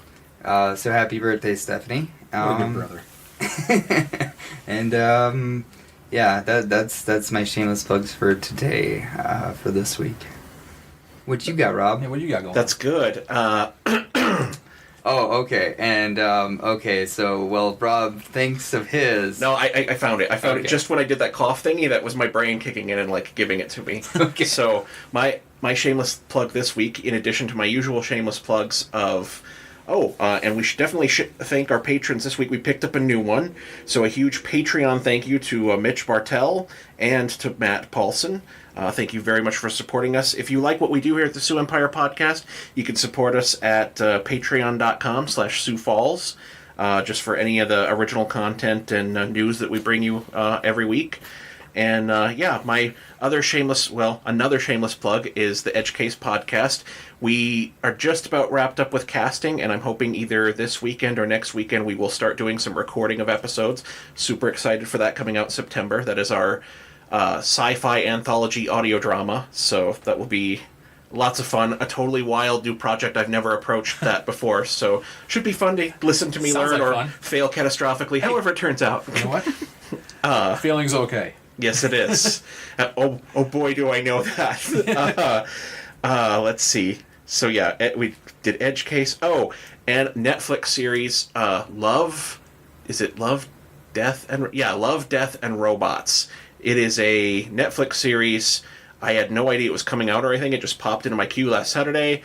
So happy birthday, Stephanie. What a good brother. And yeah, that's my shameless plugs for today, for this week. What you got, Rob? Yeah, what you got going? That's good. Oh, okay. And, okay, so, well, Rob thinks of his. No, I found it. I found it just when I did that cough thingy. That was my brain kicking in and, giving it to me. Okay. So, my shameless plug this week, in addition to my usual shameless plugs of... and we should definitely thank our patrons this week. We picked up a new one. So a huge Patreon thank you to Mitch Bartell and to Matt Paulson. Thank you very much for supporting us. If you like what we do here at the Sioux Empire Podcast, you can support us at patreon.com/Sioux Falls, just for any of the original content and news that we bring you every week. And my another shameless plug is the Edge Case podcast. We are just about wrapped up with casting, and I'm hoping either this weekend or next weekend we will start doing some recording of episodes. Super excited for that coming out in September. That is our sci-fi anthology audio drama, so that will be lots of fun. A totally wild new project. I've never approached that before, so should be fun to listen to me learn or fail catastrophically, however it turns out. You know what? Feeling's okay. Yes, it is. Oh boy, do I know that. Let's see. So yeah, we did Edge Case. Oh, and Netflix series Love. Is it Love, Death, and Robots? It is a Netflix series. I had no idea it was coming out or anything. It just popped into my queue last Saturday.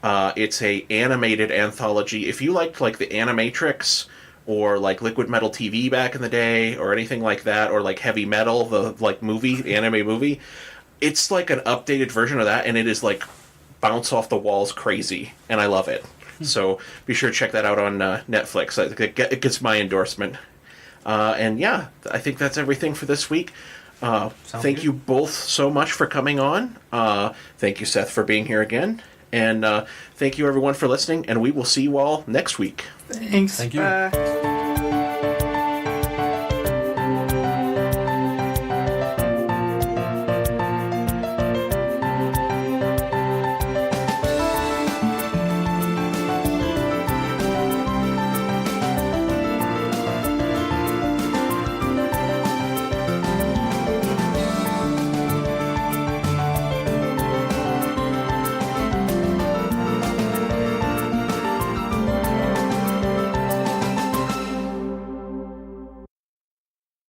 It's a animated anthology. If you liked the Animatrix or like Liquid Metal TV back in the day, or anything like that, or like Heavy Metal, the like movie, the anime movie. It's like an updated version of that, and it is like bounce off the walls crazy, and I love it. So be sure to check that out on Netflix. It gets my endorsement. And yeah, I think that's everything for this week. Thank you both so much for coming on. Thank you, Seth, for being here again. And thank you, everyone, for listening. And we will see you all next week. Thanks. Thank you. Bye.